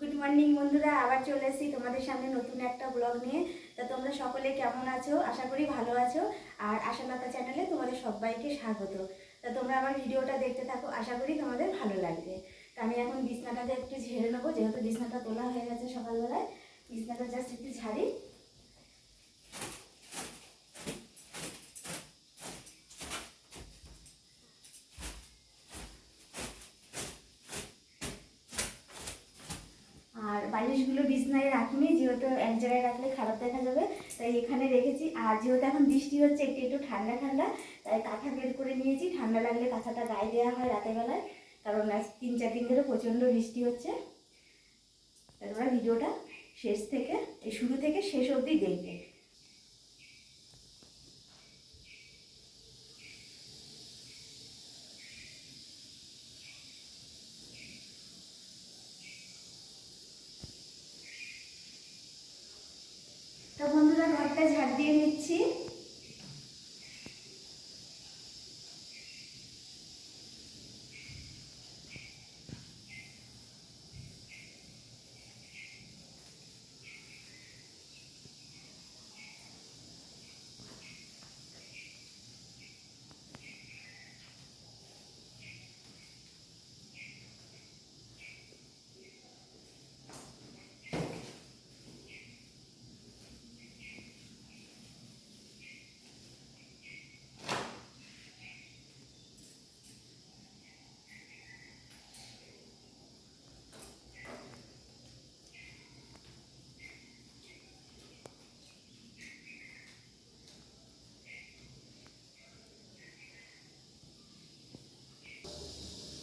Good morning বন্ধুরা, আবার চলে এসেছি তোমাদের সামনে নতুন একটা ব্লগ নিয়ে। তা তোমরা সকলে কেমন আছো? আশা করি ভালো আছো। আর আশালতা চ্যানেলে তোমাদের সবাইকে স্বাগত। তা তোমরা আমার ভিডিওটা দেখতে থাকো, আশা করি তোমাদের ভালো লাগবে। তা আমি এখন বিছনাটাকে একটু ঝেড়ে নেবো, যেহেতু বিছনাটা তোলা হয়ে গেছে সকালবেলায়। বিছনাটা জাস্ট একটু ঝাড়ি। আর বালিশগুলো বিছনায় রাখিনি, যেহেতু এক জায়গায় রাখলে খারাপ দেখা যাবে, তাই এখানে রেখেছি। আর যেহেতু এখন বৃষ্টি হচ্ছে, একটু একটু ঠান্ডা ঠান্ডা, তাই কাঁথা বের করে নিয়েছি। ঠান্ডা লাগলে কাঁথাটা গায়ে দেওয়া হয় রাতের বেলায়, কারণ আজ 3-4 দিন ধরে প্রচণ্ড বৃষ্টি হচ্ছে। তোমরা ভিডিওটা শুরু থেকে শেষ অবধি দেখবে। তো বন্ধুরা, ঘরটা ঝাড় দিয়ে নিচ্ছি।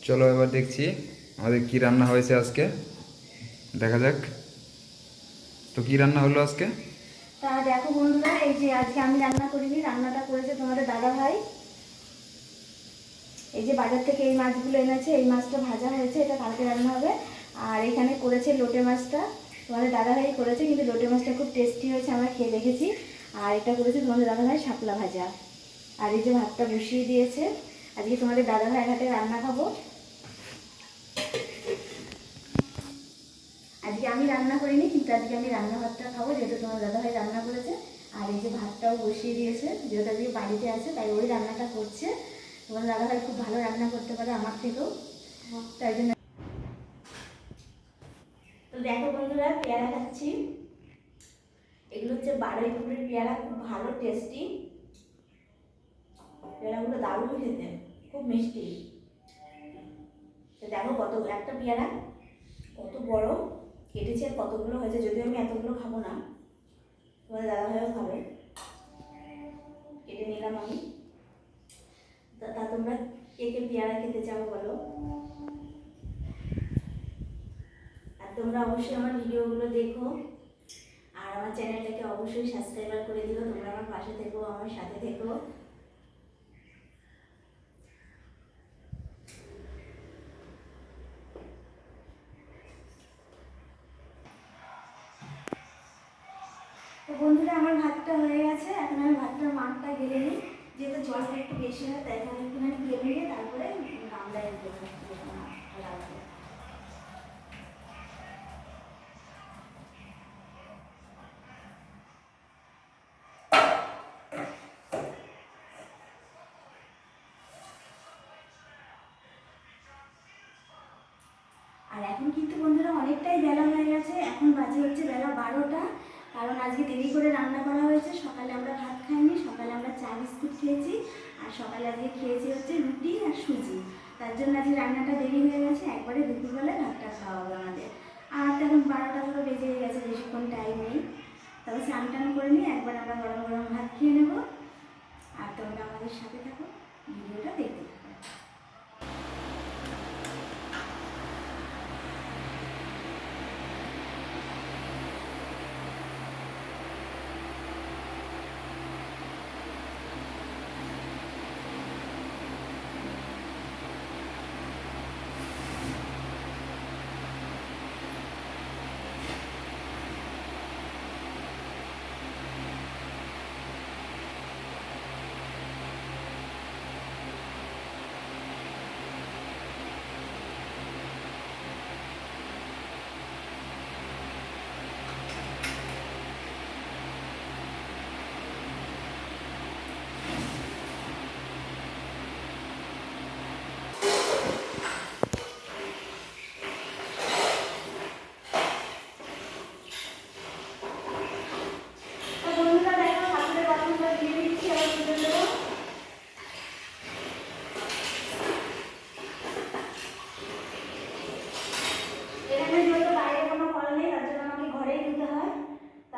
চলো এবার দেখছি আমাদের কি রান্না হয়েছে আজকে, দেখা যাক। তো কি রান্না হলো আজকে? তা দেখো বন্ধুরা, এই যে আজকে আমি রান্না করিনি, রান্নাটা করেছে তোমাদের দাদা ভাই। এই যে বাজার থেকে এই মাছগুলো এনেছে, এই মাছটা ভাজা হয়েছে, এটা কালকে রান্না হবে। আর এখানে করেছে লোটে মাছটা, তোমাদের দাদাভাই করেছে, কিন্তু লোটে মাছটা খুব টেস্টি হয়েছে, আমরা খেয়ে দেখেছি। আর এটা করেছে তোমাদের দাদাভাই শাপলা ভাজা। আর এই যে ভাতটা বসিয়ে দিয়েছে। আজকে তোমাদের দাদাভাইয়ের হাতে রান্না খাবো। আজকে আমি রান্না করিনি, কিন্তু আজকে আমি রান্না ভাতটা খাবো, যেহেতু তোমার দাদাভাই রান্না করেছে। আর এই যে ভাতটাও বসিয়ে দিয়েছে, যেহেতু আজকে বাড়িতে আছে তাই ওই রান্নাটা করছে। তোমার দাদাভাই খুব ভালো রান্না করতে পারে আমার থেকেও, তাই জন্য। তো দেখো বন্ধুরা, পেয়ারা খাচ্ছি। এগুলো হচ্ছে বারুইপুরের পেয়ারা, খুব ভালো টেস্টি। পেয়ারাগুলো দারুণ খেতে, খুব মিষ্টি। তো দেখো কত একটা পেয়ারা কত বড় কেটেছে, আর কতগুলো হয়েছে। যদিও আমি এতগুলো খাবো না, তোমাদের দাদাভাইও খাবে। কেটে নিলাম আমি। তা তোমরা কে কে পেয়ারা খেতে চাও বলো। আর তোমরা অবশ্যই আমার ভিডিওগুলো দেখো, আর আমার চ্যানেলটাকে অবশ্যই সাবস্ক্রাইবার করে দিও। তোমরা আমার পাশে থেকো, আমার সাথে থেকো। তো বন্ধুরা, আমার ভাতটা হয়ে গেছে। এখন আমি ভাতটার মাঠটা গেলে নিই, যেহেতু জলটা একটু বেশি হয়, তাই এখানে একটুখানি গেলে নিয়ে তারপরে গামলায় রাখবো। আর এখন কিন্তু বন্ধুরা অনেকটাই বেলা হয়ে গেছে, এখন বাজে হচ্ছে বেলা 12টা। কারণ আজকে দেরি করে রান্না করা হয়েছে। সকালে আমরা ভাত খাইনি, সকালে আমরা চা বিস্কুট খেয়েছি। আর সকালে আজকে খেয়েছি হচ্ছে রুটি আর সুজি। তার জন্য আজকে রান্নাটা দেরি হয়ে গেছে, একবারে দুপুরবেলায় ভাতটা খাওয়া হবে আমাদের। আর তখন 12টা ধরো বেজে গেছে, বেশিক্ষণ টাইম নেই। তবে স্নান টান করে নিয়ে একবার আমরা গরম গরম ভাত খেয়ে নেবো। আর তোমরা আমাদের সাথে থাকো, ভিডিওটা দেখতে থাকো।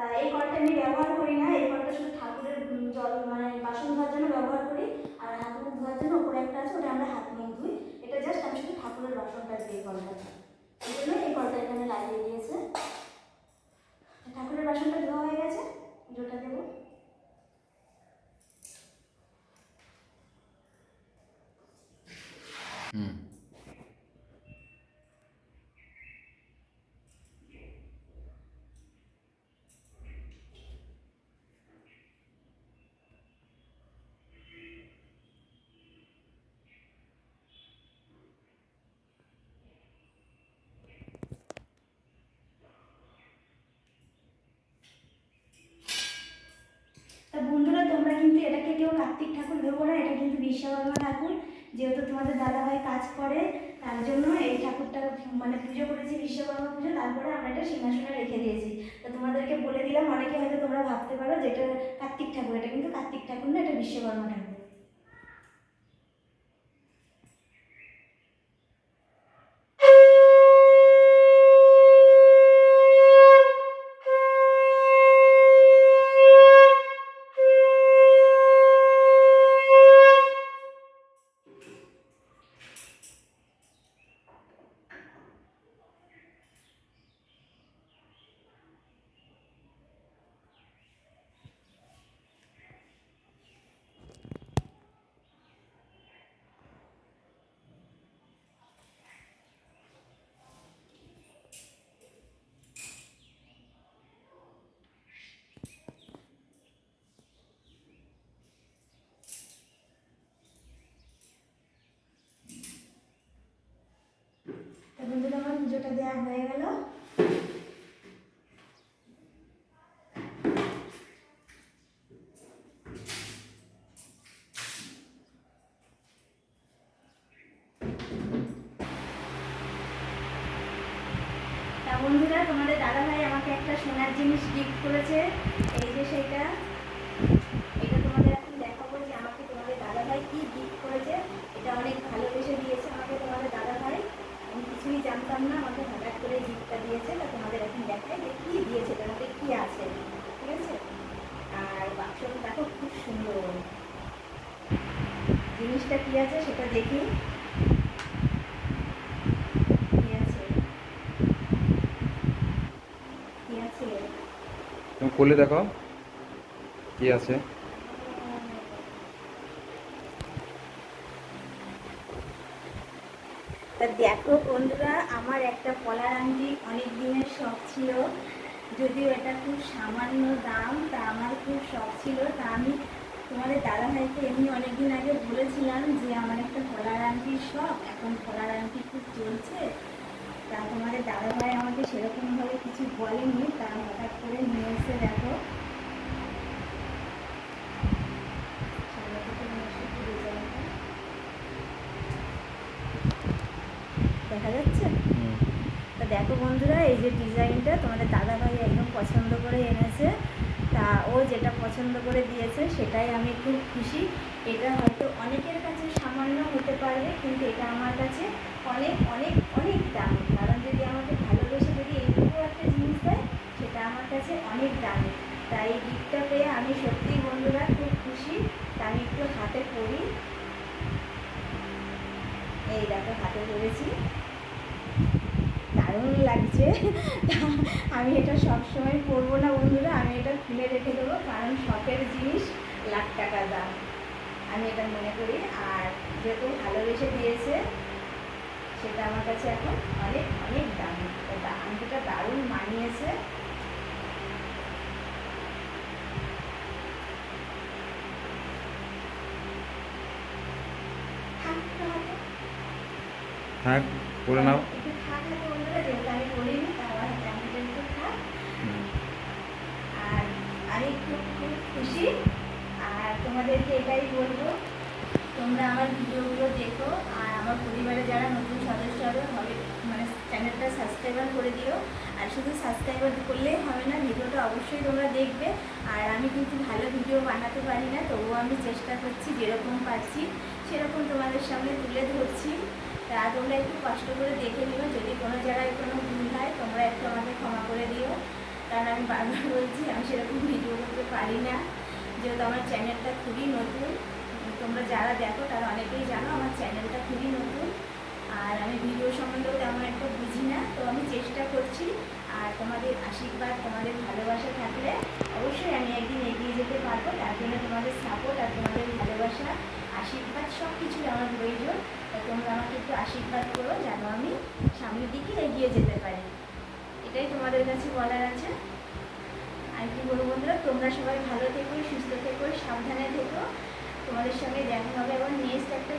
তা এই কলটা আমি ব্যবহার করি না, এই কলটা শুধু ঠাকুরের জল মানে বাসন ধোয়ার জন্য ব্যবহার করি। আর হাত মুখ ধোয়ার জন্য ওপরে একটা আছে, ওটা আমরা হাত মুখ ধুই। এটা জাস্ট আমি শুধু ঠাকুরের বাসনটা দিই কলটা, এই জন্য এই কলটা এখানে লাগিয়ে দিয়েছে। ঠাকুরের বাসনটা ধোয়া হয়ে গেছে, জলটা দেবো। হুম। তা বন্ধুরা, তোমরা কিন্তু এটাকে কেউ কার্তিক ঠাকুর ভেবো না, এটা কিন্তু বিশ্বকর্মা ঠাকুর। যেহেতু তোমাদের দাদাভাই কাজ করে, তার জন্য এই ঠাকুরটা মানে পুজো করেছি, বিশ্বকর্মা পুজো। তারপরে আমরা এটা সিংহাসনে রেখে দিয়েছি। তো তোমাদেরকে বলে দিলাম, অনেকে হয়তো তোমরা ভাবতে পারো যে এটা কার্তিক ঠাকুর, এটা কিন্তু কার্তিক ঠাকুর না, এটা বিশ্বকর্মা ঠাকুর। তা বন্ধুরা, আমার পুজোটা দেওয়া হয়ে গেল। তা বন্ধুরা, তোমাদের দাদাভাই আমাকে একটা সোনার জিনিস গিফট করেছে। এই যে সেটা, এটা তোমাদের এখন দেখাবো যে আমাকে তোমাদের দাদাভাই কি গিফট করেছে। এটা অনেক ভালোবেসে দিয়েছে আমাকে তোমাদের দাদাভাই। আমি কিছুই জানতাম না, আমাকে হঠাৎ করে গিফটটা দিয়েছে। তা তোমাদের এখন দেখাই যে কী দিয়েছে, তার মধ্যে কী আছে, ঠিক আছে? আর বাক্সটা দেখো, খুব সুন্দর। জিনিসটা কী আছে সেটা দেখি। কী আছে, কী আছে? তুমি খুলে দেখো কি আছে। তা দেখো বন্ধুরা, আমার একটা পলার আংটি অনেক দিনের শখ ছিল, যদিও এটা খুব সামান্য দাম। তা আমার খুব শখ ছিল। তা আমি তোমাদের দাদাভাইকে এমনি অনেকদিন আগে বলেছিলাম যে আমার একটা পলার আংটির শখ, এখন পলার আংটি খুব চলছে। তা তোমাদের দাদাভাই আমাকে সেরকমভাবে কিছু বলেনি, তা হঠাৎ করে নিয়ে এসে দেখো। সামনে থেকে নিয়ে এসে একটু ডিজাইনটা দেখা যাচ্ছে। হুম। তা দেখো বন্ধুরা, এই যে ডিজাইনটা তোমাদের দাদাভাই একদম পছন্দ করে এনেছে। তা ও যেটা পছন্দ করে দিয়েছে সেটাই আমি খুব খুশি। এটা হয়তো অনেকের কাছে সামান্য হতে পারবে, কিন্তু এটা আমার কাছে অনেক অনেক অনেক দামি। কারণ যদি আমাকে ভালোবেসে যদি এইটুকু একটা জিনিস দেয়, সেটা আমার কাছে অনেক দামি। তাই এই গিফটটা পেয়ে আমি সত্যিই বন্ধুরা খুব খুশি। তা আমি একটু হাতে পরি, এই দেখো হাতে পরেছি, দারুণ লাগছে। আমি এটা সবসময় পরবো না বন্ধুরা, আমি এটা খুলে রেখে দেবো, কারণ শখের জিনিস লাখ টাকা দাম, আমি এটা মনে করি। আর যেহেতু ভালোবেসে দিয়েছে, সেটা আমার কাছে এখন অনেক অনেক দামি। আংটিটা দারুণ মানিয়েছে। থাক, করে নাও। একটু থাক হাতে বন্ধুরা, যেহেতু আমি পরিনি, তা আমার হাতে আংটিটা একটু থাক। হুম। আর আমি খুব খুব খুশি। আর তোমাদেরকে এটাই বলবো, তোমরা আমার ভিডিওগুলো দেখো, আর আমার পরিবারে যারা নতুন সদস্য হবে মানে চ্যানেলটা সাবস্ক্রাইবার করে দিও। আর শুধু সাবস্ক্রাইবার করলেই হবে না, ভিডিওটা অবশ্যই তোমরা দেখবে। আর আমি কিন্তু ভালো ভিডিও বানাতে পারি না, তবুও আমি চেষ্টা করছি, যেরকম পারছি সেরকম তোমাদের সামনে তুলে ধরছি। তা তোমরা একটু কষ্ট করে দেখে নিও, যদি কোনো জায়গায় কোনো ভুল হয় তোমরা একটু আমাকে ক্ষমা করে দিও। কারণ আমি বারবার বলছি আমি সেরকম ভিডিও করতে পারি না, যেহেতু আমার চ্যানেলটা খুবই নতুন। তোমরা যারা দেখো তারা অনেকেই জানো আমার চ্যানেলটা খুবই নতুন, আর আমি ভিডিও সম্বন্ধেও তেমন একটা বুঝি না। তো আমি চেষ্টা করছি, আর তোমাদের আশীর্বাদ তোমাদের ভালোবাসা থাকলে অবশ্যই আমি একদিন এগিয়ে যেতে পারবো। তার জন্য তোমাদের সাপোর্ট আর তোমাদের ভালোবাসা, আশীর্বাদ সব কিছুই আমার প্রয়োজন। তো তোমরা আমাকে একটু আশীর্বাদ করো যেন আমি সামনের দিকে এগিয়ে যেতে পারি, এটাই তোমাদের কাছে বলার আছে। আর কি বলবো বন্ধুরা, তোমরা সবাই ভালো থেকো, সুস্থ থেকো, সাবধানে থেকো। তোমাদের সঙ্গে দেখা হবে আবার নেক্সট একটা